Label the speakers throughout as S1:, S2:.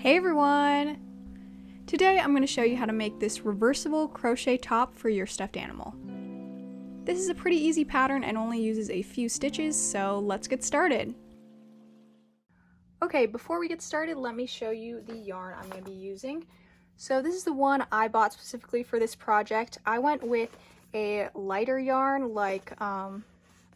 S1: Hey everyone! Today I'm going to show you how to make this reversible crochet top for your stuffed animal. This is a pretty easy pattern and only uses a few stitches, so let's get started. Okay, before we get started, let me show you the yarn I'm going to be using. So this is the one I bought specifically for this project. I went with a lighter yarn like,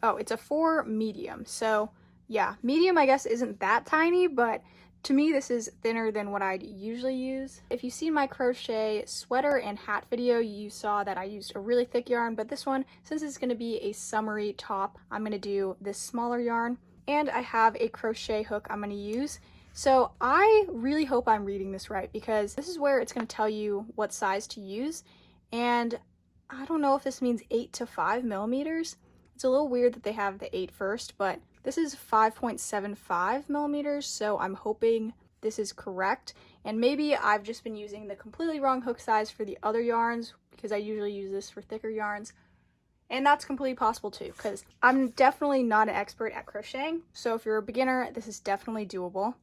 S1: it's a 4 medium. So yeah, medium I guess isn't that tiny, but to me this is thinner than what I'd usually use. If you've seen my crochet sweater and hat video, you saw that I used a really thick yarn, but this one, since it's going to be a summery top, I'm going to do this smaller yarn. And I have a crochet hook I'm going to use. So I really hope I'm reading this right, because this is where it's going to tell you what size to use. And I don't know if this means 8 to 5 millimeters. It's a little weird that they have the 8 first, but this is 5.75 millimeters, so I'm hoping this is correct. And maybe I've just been using the completely wrong hook size for the other yarns, because I usually use this for thicker yarns. And that's completely possible too, because I'm definitely not an expert at crocheting. So if you're a beginner, this is definitely doable.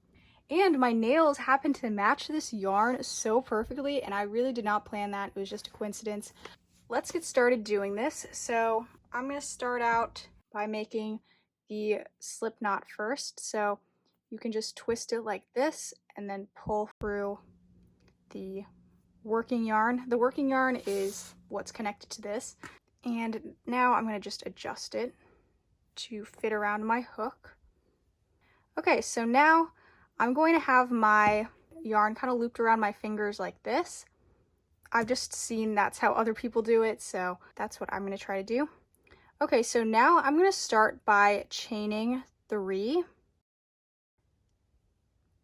S1: And my nails happen to match this yarn so perfectly, and I really did not plan that. It was just a coincidence. Let's get started doing this. So I'm going to start out by making the slip knot first. So you can just twist it like this and then pull through the working yarn. The working yarn is what's connected to this. And now I'm going to just adjust it to fit around my hook. Okay, so now I'm going to have my yarn kind of looped around my fingers like this. I've just seen that's how other people do it, so that's what I'm going to try to do. Okay, so now I'm going to start by chaining 3.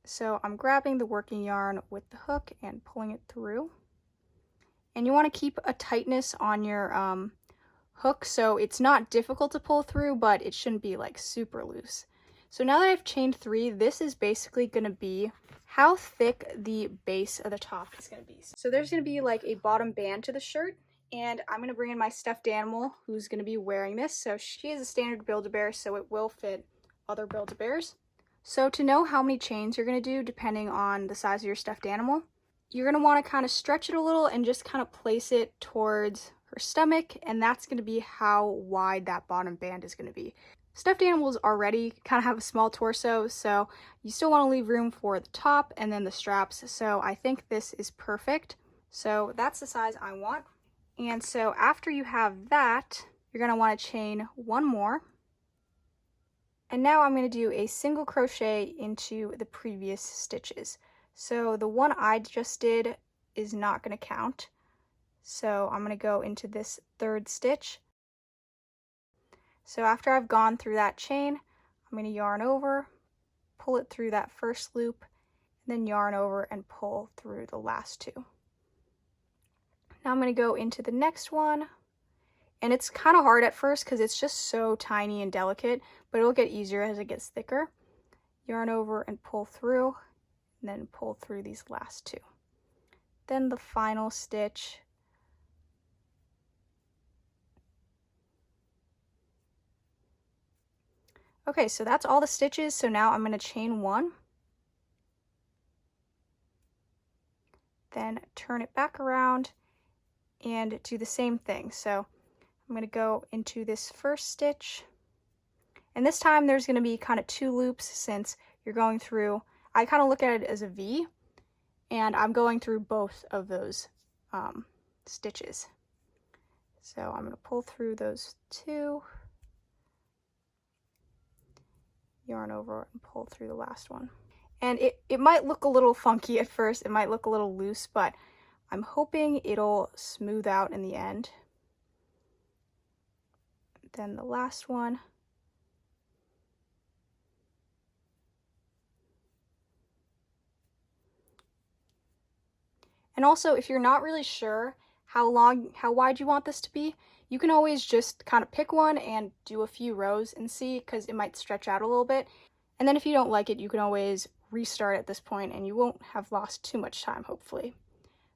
S1: So I'm grabbing the working yarn with the hook and pulling it through. And you want to keep a tightness on your hook so it's not difficult to pull through, but it shouldn't be like super loose. So now that I've chained 3, this is basically going to be how thick the base of the top is going to be. So there's going to be like a bottom band to the shirt, and I'm going to bring in my stuffed animal who's going to be wearing this. So she is a standard Build-A-Bear, so it will fit other Build-A-Bears. So to know how many chains you're going to do depending on the size of your stuffed animal, you're going to want to kind of stretch it a little and just kind of place it towards her stomach, and that's going to be how wide that bottom band is going to be. Stuffed animals already kind of have a small torso, so you still want to leave room for the top and then the straps, so I think this is perfect. So that's the size I want. And so after you have that, you're going to want to chain 1 more. And now I'm going to do a single crochet into the previous stitches. So the one I just did is not going to count. So I'm going to go into this 3rd stitch. So after I've gone through that chain, I'm going to yarn over, pull it through that first loop, and then yarn over and pull through the last 2. Now I'm going to go into the next one, and it's kind of hard at first because it's just so tiny and delicate, but it'll get easier as it gets thicker. Yarn over and pull through, and then pull through these last 2. Then the final stitch. Okay, so that's all the stitches, so now I'm going to chain 1. Then turn it back around and do the same thing. So I'm going to go into this first stitch, and this time there's going to be kind of 2 loops since you're going through, I kind of look at it as a V, and I'm going through both of those stitches. So I'm going to pull through those 2, yarn over and pull through the last one. And it might look a little funky at first, it might look a little loose, but I'm hoping it'll smooth out in the end. Then the last one. And also, if you're not really sure how wide you want this to be, you can always just kind of pick one and do a few rows and see, because it might stretch out a little bit. And then if you don't like it, you can always restart at this point and you won't have lost too much time, hopefully.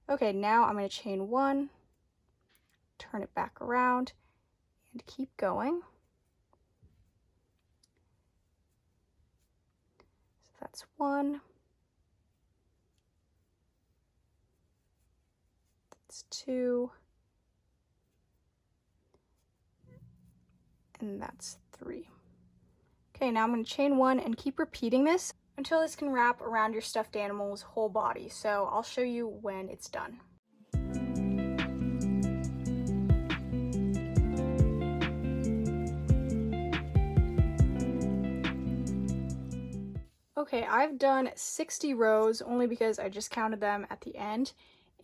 S1: Okay, now I'm going to chain 1, turn it back around, and keep going. So that's 1, It's 2, and that's 3. Okay, now I'm going to chain 1 and keep repeating this until this can wrap around your stuffed animal's whole body. So I'll show you when it's done. Okay, I've done 60 rows only because I just counted them at the end.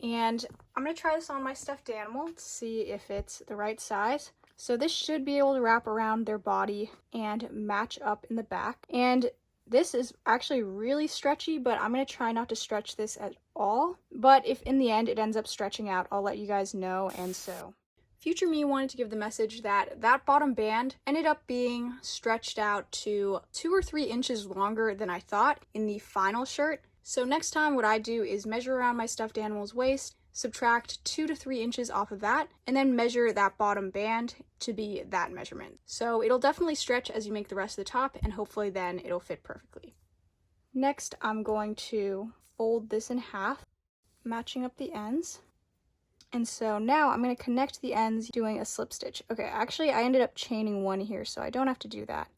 S1: And I'm going to try this on my stuffed animal to see if it's the right size. So this should be able to wrap around their body and match up in the back. And this is actually really stretchy, but I'm going to try not to stretch this at all. But if in the end it ends up stretching out, I'll let you guys know and sew. Future me wanted to give the message that that bottom band ended up being stretched out to 2 or 3 inches longer than I thought in the final shirt. So next time what I do is measure around my stuffed animal's waist, subtract 2 to 3 inches off of that, and then measure that bottom band to be that measurement. So it'll definitely stretch as you make the rest of the top, and hopefully then it'll fit perfectly. Next, I'm going to fold this in half, matching up the ends. And so now I'm going to connect the ends doing a slip stitch. Okay, actually I ended up chaining 1 here, so I don't have to do that.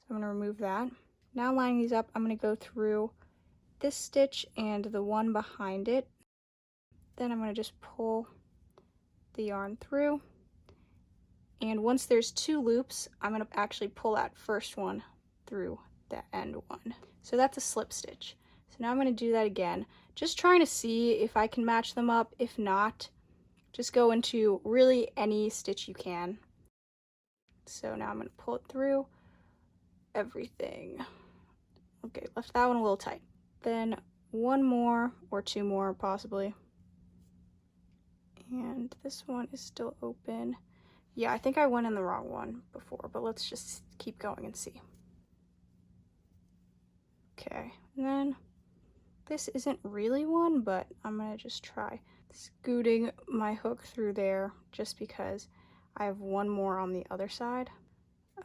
S1: So I'm going to remove that. Now lining these up, I'm going to go through this stitch and the one behind it. Then I'm going to just pull the yarn through. And once there's 2 loops, I'm going to actually pull that first one through the end one. So that's a slip stitch. So now I'm going to do that again, just trying to see if I can match them up. If not, just go into really any stitch you can. So now I'm going to pull it through everything. Okay, left that one a little tight. Then 1 more or 2 more possibly. And this one is still open. Yeah, I think I went in the wrong one before, but let's just keep going and see. Okay, and then this isn't really one, but I'm going to just try scooting my hook through there just because I have 1 more on the other side.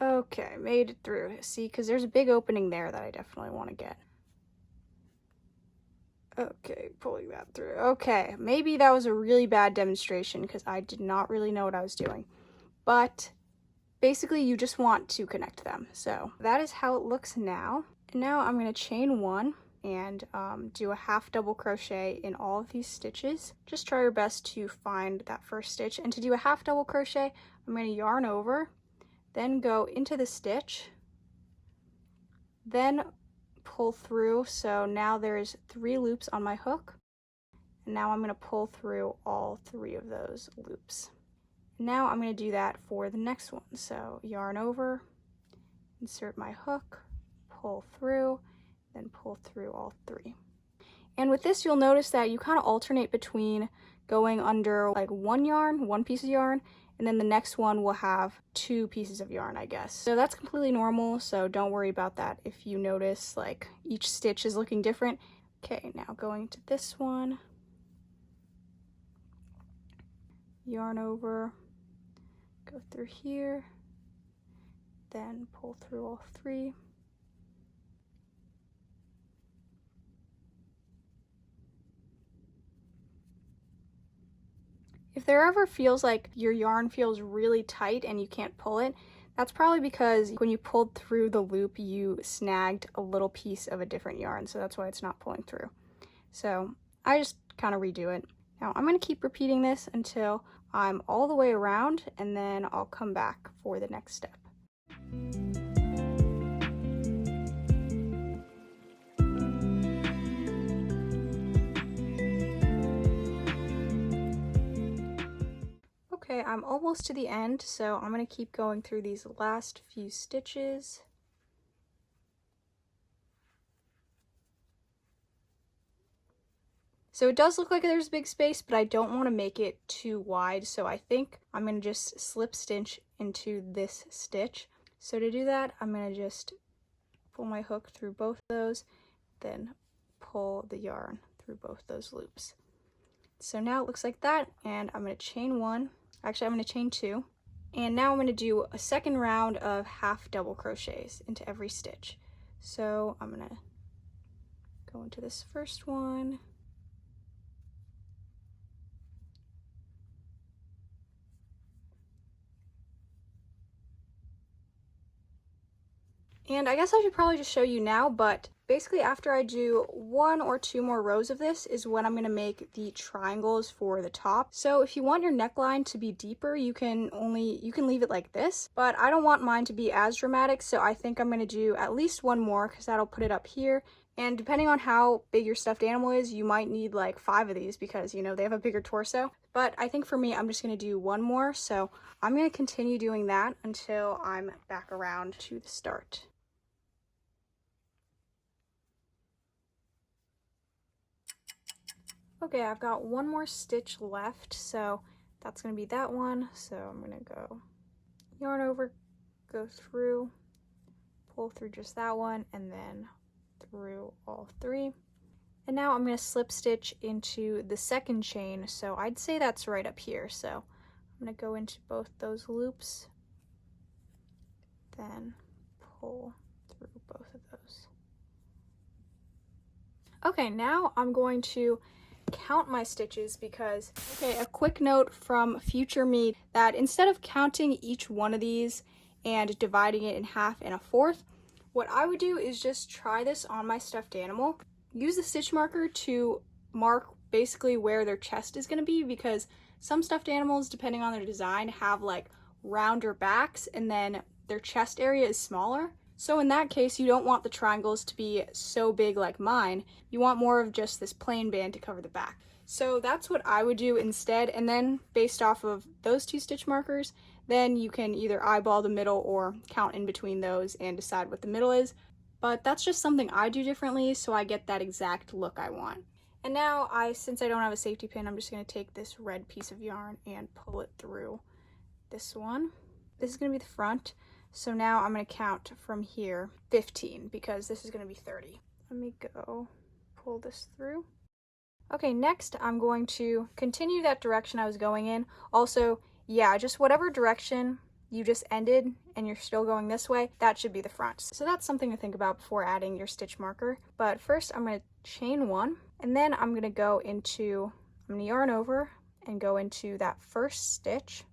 S1: Okay, made it through. See, because there's a big opening there that I definitely want to get. Okay, pulling that through. Okay, maybe that was a really bad demonstration because I did not really know what I was doing. But basically you just want to connect them. So that is how it looks now. And now I'm going to chain 1 and do a half double crochet in all of these stitches. Just try your best to find that first stitch, and to do a half double crochet I'm going to yarn over, then go into the stitch, then pull through. So now there's 3 loops on my hook, and now I'm going to pull through all 3 of those loops. Now I'm going to do that for the next one. So yarn over, insert my hook, pull through, then pull through all 3. And with this, you'll notice that you kind of alternate between going under like 1 piece of yarn, and then the next one will have 2 pieces of yarn, I guess. So that's completely normal, so don't worry about that if you notice like each stitch is looking different. Okay, now going to this one, yarn over, go through here, then pull through all 3. If there ever feels like your yarn feels really tight and you can't pull it, that's probably because when you pulled through the loop, you snagged a little piece of a different yarn, so that's why it's not pulling through. So I just kind of redo it. Now I'm going to keep repeating this until I'm all the way around, and then I'll come back for the next step. Okay, I'm almost to the end, so I'm going to keep going through these last few stitches. So it does look like there's a big space, but I don't want to make it too wide, so I think I'm going to just slip stitch into this stitch. So to do that, I'm going to just pull my hook through both of those, then pull the yarn through both those loops. So now it looks like that, and I'm going to chain 1. Actually, I'm going to chain 2. And now I'm going to do a second round of half double crochets into every stitch. So I'm going to go into this first one, And I guess I should probably just show you now, but basically after I do 1 or 2 more rows of this is when I'm going to make the triangles for the top. So if you want your neckline to be deeper, you can leave it like this, but I don't want mine to be as dramatic, so I think I'm going to do at least 1 more because that'll put it up here. And depending on how big your stuffed animal is, you might need like 5 of these because, you know, they have a bigger torso. But I think for me, I'm just going to do 1 more. So I'm going to continue doing that until I'm back around to the start. Okay, I've got 1 more stitch left, so that's going to be that one. So I'm going to go yarn over, go through, pull through just that one, and then through all 3. And now I'm going to slip stitch into the second chain, so I'd say that's right up here. So I'm going to go into both those loops, then pull through both of those. Okay, now I'm going to count my stitches because, okay, a quick note from future me that instead of counting each one of these and dividing it in half and a fourth, what I would do is just try this on my stuffed animal. Use the stitch marker to mark basically where their chest is going to be, because some stuffed animals, depending on their design, have like rounder backs and then their chest area is smaller. So in that case, you don't want the triangles to be so big like mine. You want more of just this plain band to cover the back. So that's what I would do instead, and then based off of those 2 stitch markers, then you can either eyeball the middle or count in between those and decide what the middle is. But that's just something I do differently, so I get that exact look I want. And now, since I don't have a safety pin, I'm just going to take this red piece of yarn and pull it through this one. This is going to be the front. So now I'm going to count from here 15 because this is going to be 30. Let me go pull this through. Okay, next I'm going to continue that direction I was going in. Also, yeah, just whatever direction you just ended and you're still going this way, that should be the front. So that's something to think about before adding your stitch marker. But first I'm going to chain 1, and then I'm going to yarn over and go into that first stitch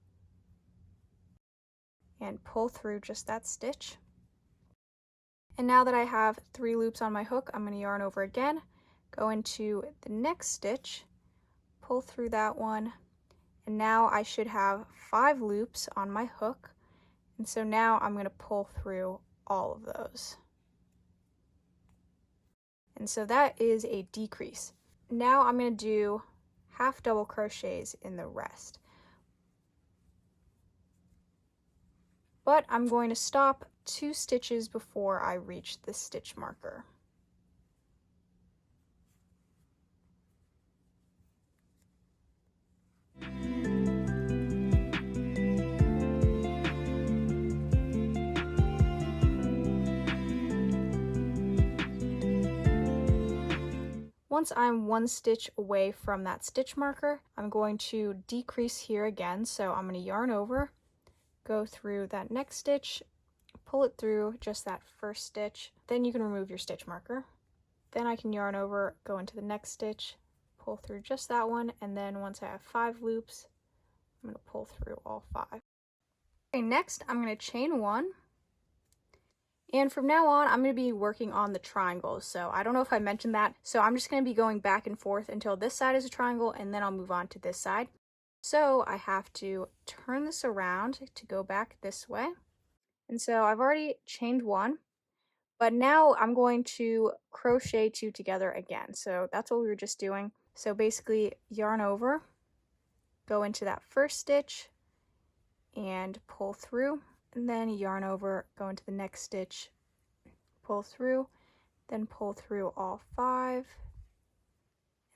S1: and pull through just that stitch. And now that I have 3 loops on my hook, I'm going to yarn over again, go into the next stitch, pull through that one, and now I should have 5 loops on my hook. And so now I'm going to pull through all of those. And so that is a decrease. Now I'm going to do half double crochets in the rest. But I'm going to stop 2 stitches before I reach the stitch marker. Once I'm 1 stitch away from that stitch marker, I'm going to decrease here again. So I'm going to yarn over, go through that next stitch, pull it through just that first stitch, then you can remove your stitch marker. Then I can yarn over, go into the next stitch, pull through just that one, and then once I have 5 loops, I'm going to pull through all 5. Okay, next I'm going to chain 1, and from now on I'm going to be working on the triangles. So I don't know if I mentioned that, so I'm just going to be going back and forth until this side is a triangle, and then I'll move on to this side. So I have to turn this around to go back this way. And so I've already chained 1, but now I'm going to crochet 2 together again. So that's what we were just doing. So basically yarn over, go into that first stitch and pull through, and then yarn over, go into the next stitch, pull through, then pull through all 5.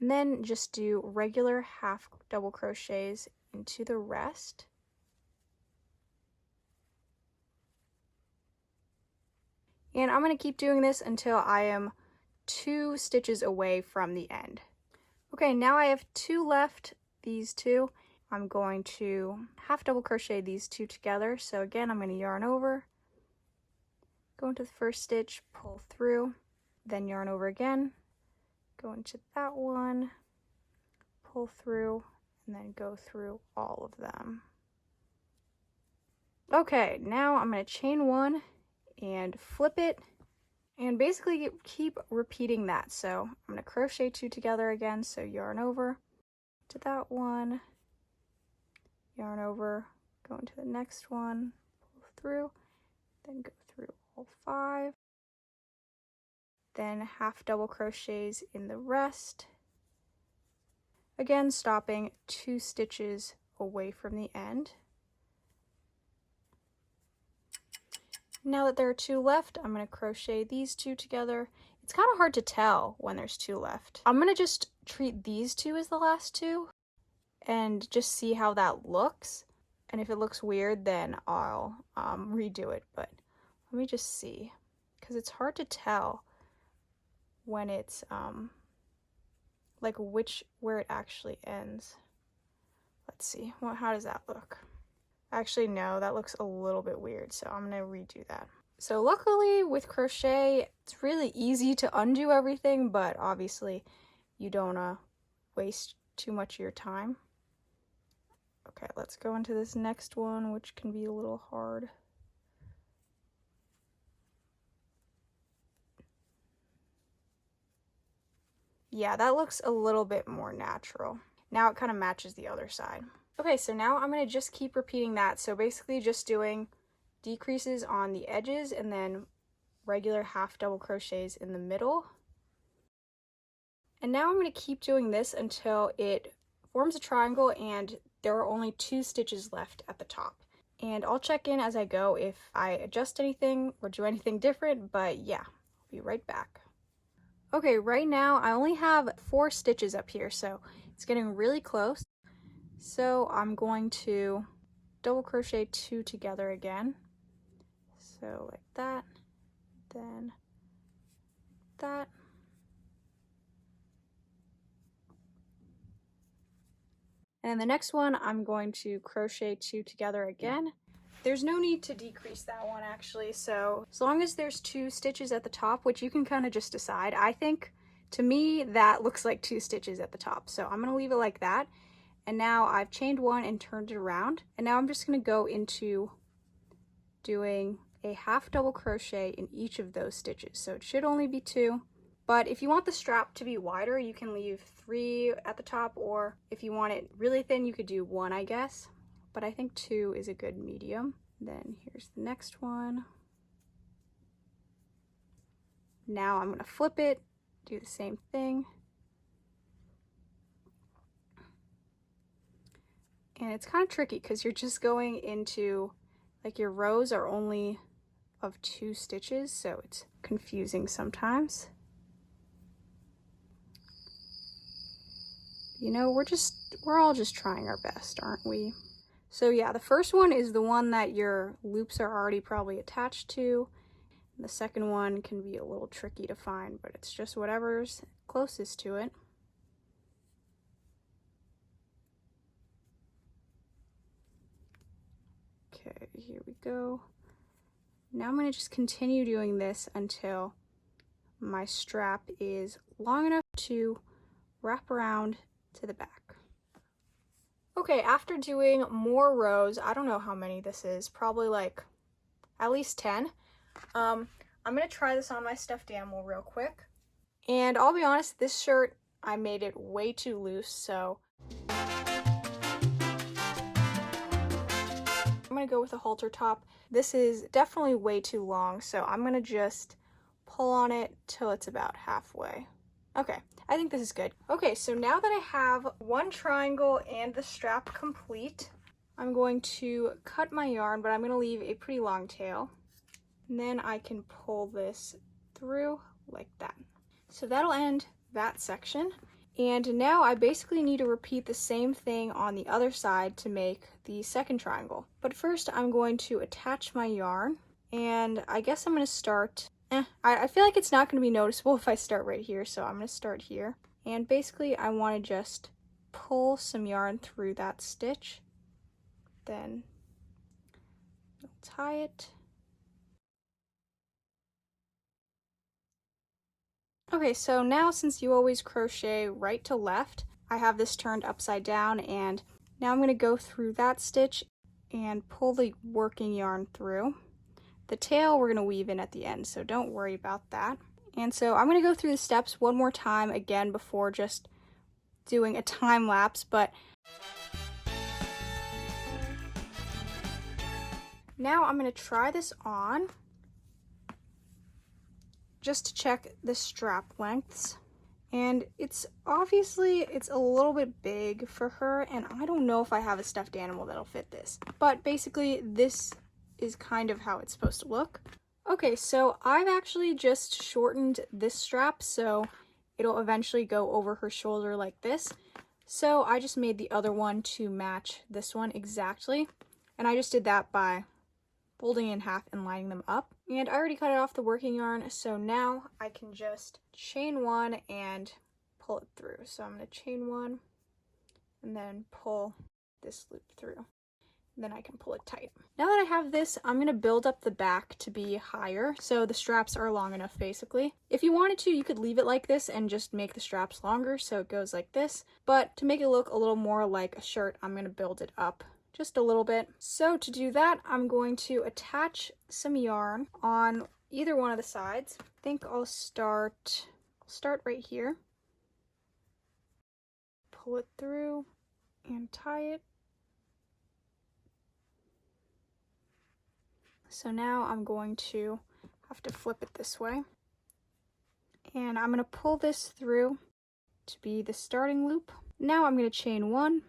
S1: And then just do regular half double crochets into the rest. And I'm going to keep doing this until I am 2 stitches away from the end. Okay, now I have 2 left, these 2. I'm going to half double crochet these 2 together. So again, I'm going to yarn over, go into the first stitch, pull through, then yarn over again, go into that one, pull through, and then go through all of them. Okay, now I'm going to chain 1 and flip it, and basically keep repeating that. So I'm going to crochet 2 together again, so yarn over to that one, yarn over, go into the next one, pull through, then go through all 5, then half double crochets in the rest, again stopping 2 stitches away from the end. Now that there are 2 left, I'm going to crochet these 2 together. It's kind of hard to tell when there's 2 left. I'm going to just treat these 2 as the last 2 and just see how that looks. And if it looks weird, then I'll redo it. But let me just see, because it's hard to tell when it's like where it actually ends. Let's see. Well, how does that look? Actually, no, that looks a little bit weird, so I'm gonna redo that. So luckily with crochet, it's really easy to undo everything, but obviously you don't waste too much of your time. Okay, let's go into this next one, which can be a little hard. Yeah, that looks a little bit more natural. Now it kind of matches the other side. Okay, so now I'm going to just keep repeating that. So basically just doing decreases on the edges and then regular half double crochets in the middle. And now I'm going to keep doing this until it forms a triangle and there are only 2 stitches left at the top. And I'll check in as I go if I adjust anything or do anything different, but yeah, I'll be right back. Okay, right now I only have 4 stitches up here, so it's getting really close. So I'm going to double crochet 2 together again. So like that, then that. And the next one I'm going to crochet 2 together again. There's no need to decrease that one actually, so as long as there's 2 stitches at the top, which you can kind of just decide. I think, to me, that looks like 2 stitches at the top, so I'm going to leave it like that. And now I've chained 1 and turned it around, and now I'm just going to go into doing a half double crochet in each of those stitches. So it should only be 2, but if you want the strap to be wider, you can leave 3 at the top, or if you want it really thin, you could do 1, I guess. But I think 2 is a good medium. Then here's the next one. Now I'm going to flip it, do the same thing. And it's kind of tricky because you're just going into, like, your rows are only of 2 stitches, so it's confusing sometimes. You know, we're all just trying our best, aren't we? So yeah, the first one is the one that your loops are already probably attached to. The second one can be a little tricky to find, but it's just whatever's closest to it. Okay, here we go. Now I'm going to just continue doing this until my strap is long enough to wrap around to the back. Okay, after doing more rows, I don't know how many this is, probably like at least 10. I'm going to try this on my stuffed animal real quick. And I'll be honest, this shirt, I made it way too loose, so I'm going to go with a halter top. This is definitely way too long, so I'm going to just pull on it till it's about halfway. Okay, I think this is good. Okay, so now that I have one triangle and the strap complete, I'm going to cut my yarn, but I'm going to leave a pretty long tail. And then I can pull this through like that. So that'll end that section. And now I basically need to repeat the same thing on the other side to make the second triangle. But first I'm going to attach my yarn, and I guess I'm going to start, I feel like it's not going to be noticeable if I start right here, so I'm going to start here. And basically I want to just pull some yarn through that stitch, then tie it. Okay, so now since you always crochet right to left, I have this turned upside down, and now I'm going to go through that stitch and pull the working yarn through. The tail we're gonna weave in at the end, so don't worry about that. And so I'm gonna go through the steps one more time again before just doing a time lapse, but now I'm gonna try this on just to check the strap lengths. And it's obviously a little bit big for her, and I don't know if I have a stuffed animal that'll fit this. But basically this is kind of how it's supposed to look. Okay, so I've actually just shortened this strap so it'll eventually go over her shoulder like this. So I just made the other one to match this one exactly. And I just did that by folding it in half and lining them up. And I already cut it off the working yarn, so now I can just chain one and pull it through. So I'm going to chain one and then pull this loop through. And then I can pull it tight. Now that I have this, I'm going to build up the back to be higher so the straps are long enough basically. If you wanted to, you could leave it like this and just make the straps longer so it goes like this. But to make it look a little more like a shirt, I'm going to build it up just a little bit. So to do that, I'm going to attach some yarn on either one of the sides. I think I'll start right here. Pull it through and tie it. So now I'm going to have to flip it this way. And I'm going to pull this through to be the starting loop. Now I'm going to chain one.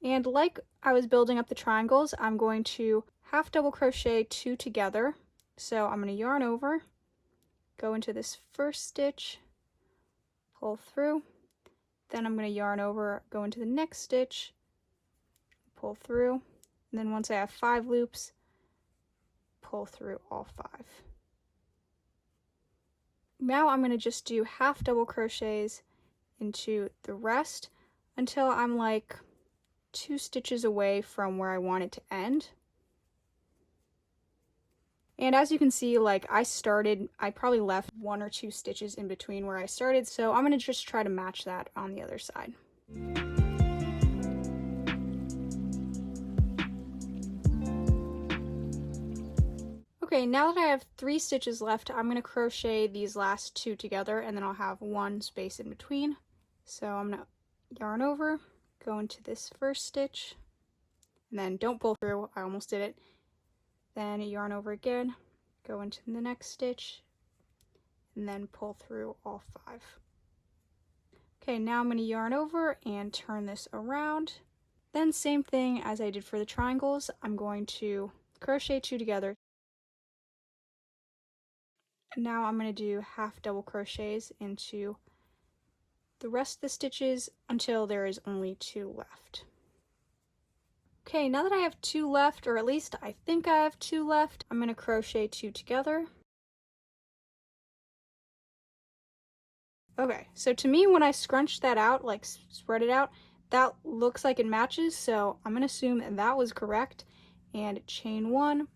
S1: And like I was building up the triangles, I'm going to half double crochet two together. So I'm going to yarn over, go into this first stitch, pull through, then I'm going to yarn over, go into the next stitch, pull through, and then once I have 5 loops, pull through all 5. Now I'm going to just do half double crochets into the rest until I'm like 2 stitches away from where I want it to end. And as you can see, like I probably left 1 or 2 stitches in between where I started, so I'm going to just try to match that on the other side. Okay, now that I have 3 stitches left, I'm going to crochet these last 2 together and then I'll have 1 space in between. So I'm going to yarn over, go into this first stitch, and then don't pull through, I almost did it. Then yarn over again, go into the next stitch, and then pull through all 5. Okay, now I'm going to yarn over and turn this around. Then same thing as I did for the triangles, I'm going to crochet 2 together. Now I'm going to do half double crochets into the rest of the stitches until there is only 2 left. Okay, now that I have 2 left, or at least I think I have 2 left, I'm going to crochet 2 together. Okay, so to me when I scrunch that out, like spread it out, that looks like it matches, so I'm going to assume that was correct. And chain 1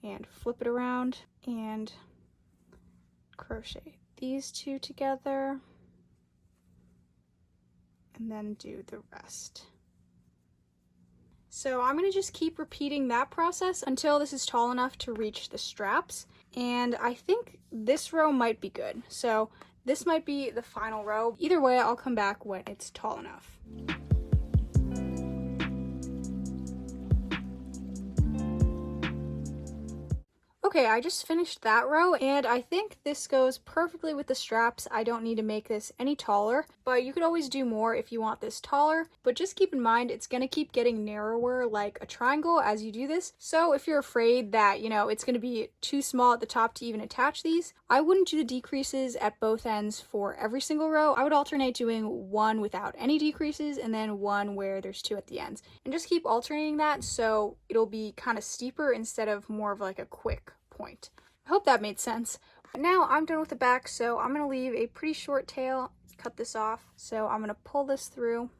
S1: and flip it around and crochet these 2 together. And then do the rest. So I'm going to just keep repeating that process until this is tall enough to reach the straps. And I think this row might be good. So this might be the final row. Either way, I'll come back when it's tall enough. Okay, I just finished that row, and I think this goes perfectly with the straps. I don't need to make this any taller, but you could always do more if you want this taller. But just keep in mind, it's going to keep getting narrower like a triangle as you do this. So if you're afraid that, you know, it's going to be too small at the top to even attach these, I wouldn't do the decreases at both ends for every single row. I would alternate doing one without any decreases and then one where there's 2 at the ends. And just keep alternating that so it'll be kind of steeper instead of more of like a quick point. I hope that made sense. Now I'm done with the back, so I'm going to leave a pretty short tail, cut this off. So I'm going to pull this through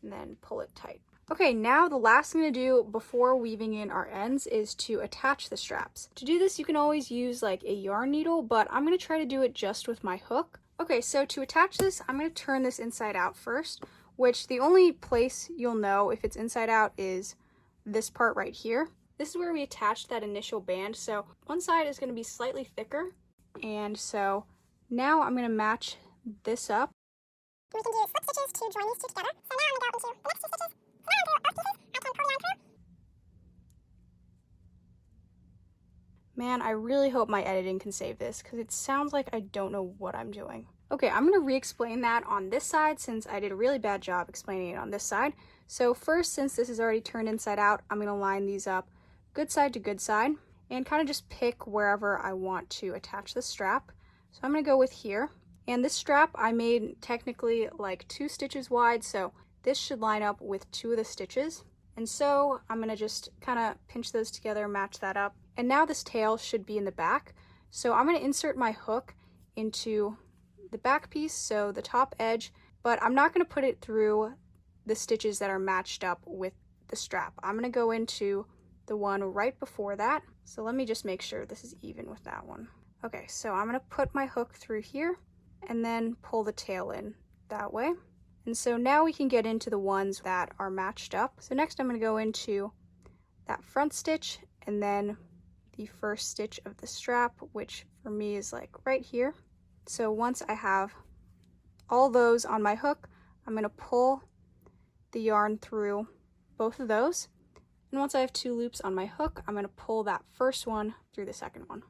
S1: and then pull it tight. Okay, now the last thing to do before weaving in our ends is to attach the straps. To do this, you can always use like a yarn needle, but I'm going to try to do it just with my hook. Okay, so to attach this, I'm going to turn this inside out first, which the only place you'll know if it's inside out is this part right here. this is where we attached that initial band. So one side is going to be slightly thicker. And so now I'm going to match this up.
S2: We can do slip stitches to join these two together. So now I'm going to go into the next two stitches. So now I'm going to do both pieces. I can pull the yarn through.
S1: Man, I really hope my editing can save this because it sounds like I don't know what I'm doing. Okay, I'm going to re-explain that on this side since I did a really bad job explaining it on this side. So first, since this is already turned inside out, I'm going to line these up good side to good side and kind of just pick wherever I want to attach the strap. So I'm going to go with here. And this strap I made technically like 2 stitches wide, so this should line up with 2 of the stitches. And so I'm going to just kind of pinch those together, match that up. And now this tail should be in the back. So I'm going to insert my hook into the back piece, so the top edge, but I'm not going to put it through the stitches that are matched up with the strap. I'm going to go into the one right before that. So let me just make sure this is even with that one. Okay, so I'm going to put my hook through here and then pull the tail in that way. And so now we can get into the ones that are matched up. So next I'm going to go into that front stitch and then the first stitch of the strap, which for me is like right here. So once I have all those on my hook, I'm going to pull the yarn through both of those. And once I have 2 loops on my hook, I'm going to pull that first one through the second one.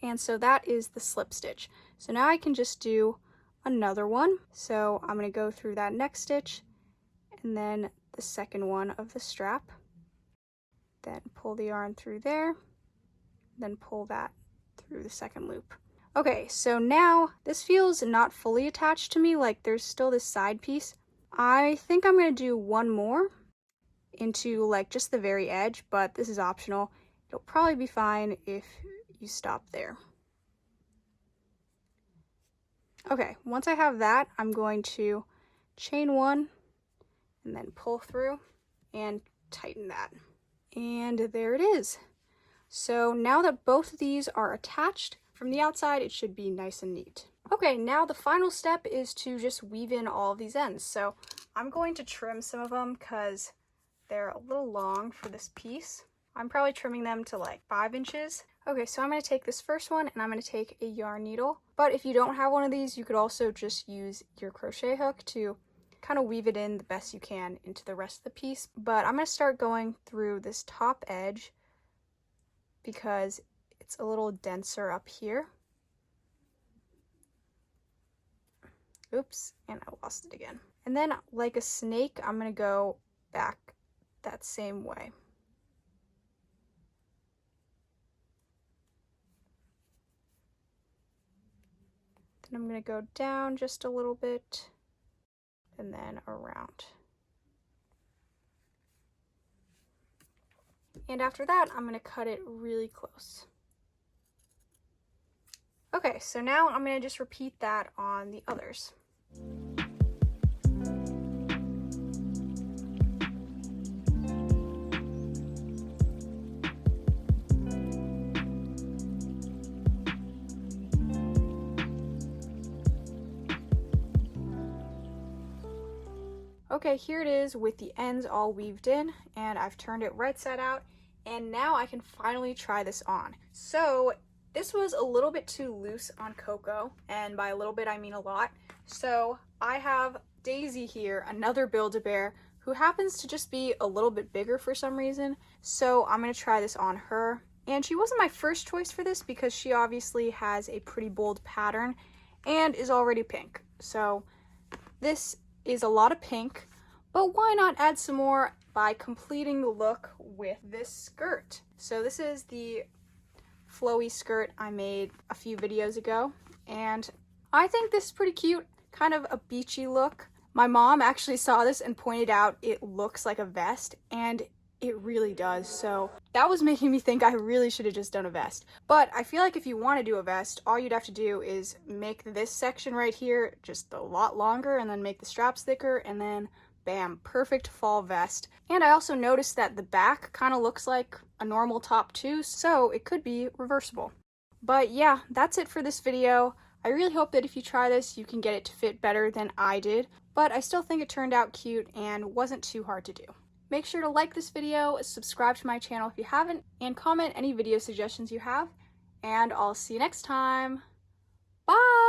S1: And so that is the slip stitch. So now I can just do another one. So I'm going to go through that next stitch and then the second one of the strap. Then pull the yarn through there, then pull that through the second loop. Okay, so now this feels not fully attached to me, like there's still this side piece. I think I'm going to do one more into like just the very edge, but this is optional. It'll probably be fine if you stop there. Okay, once I have that, I'm going to chain 1 and then pull through and tighten that. And there it is. So now that both of these are attached, from the outside it should be nice and neat. Okay, now the final step is to just weave in all of these ends. So I'm going to trim some of them because they're a little long for this piece. I'm probably trimming them to like 5 inches. Okay, so I'm going to take this first one and I'm going to take a yarn needle. But if you don't have one of these, you could also just use your crochet hook to kind of weave it in the best you can into the rest of the piece. But I'm going to start going through this top edge because it's a little denser up here. Oops, and I lost it again. And then like a snake, I'm going to go back that same way. Then I'm going to go down just a little bit and then around. And after that, I'm going to cut it really close. Okay, so now I'm going to just repeat that on the others. Okay, here it is with the ends all weaved in, and I've turned it right side out, and now I can finally try this on. So this was a little bit too loose on Coco, and by a little bit I mean a lot. So I have Daisy here, another Build-A-Bear, who happens to just be a little bit bigger for some reason. So I'm going to try this on her. And she wasn't my first choice for this because she obviously has a pretty bold pattern and is already pink. So this is a lot of pink, but why not add some more by completing the look with this skirt? So this is the flowy skirt I made a few videos ago, and I think this is pretty cute, kind of a beachy look. My mom actually saw this and pointed out it looks like a vest, and it really does. So that was making me think I really should have just done a vest. But I feel like if you want to do a vest, all you'd have to do is make this section right here just a lot longer and then make the straps thicker, and then bam, perfect fall vest. And I also noticed that the back kind of looks like a normal top too, so it could be reversible. But yeah, that's it for this video. I really hope that if you try this, you can get it to fit better than I did, but I still think it turned out cute and wasn't too hard to do. Make sure to like this video, subscribe to my channel if you haven't, and comment any video suggestions you have. And I'll see you next time. Bye!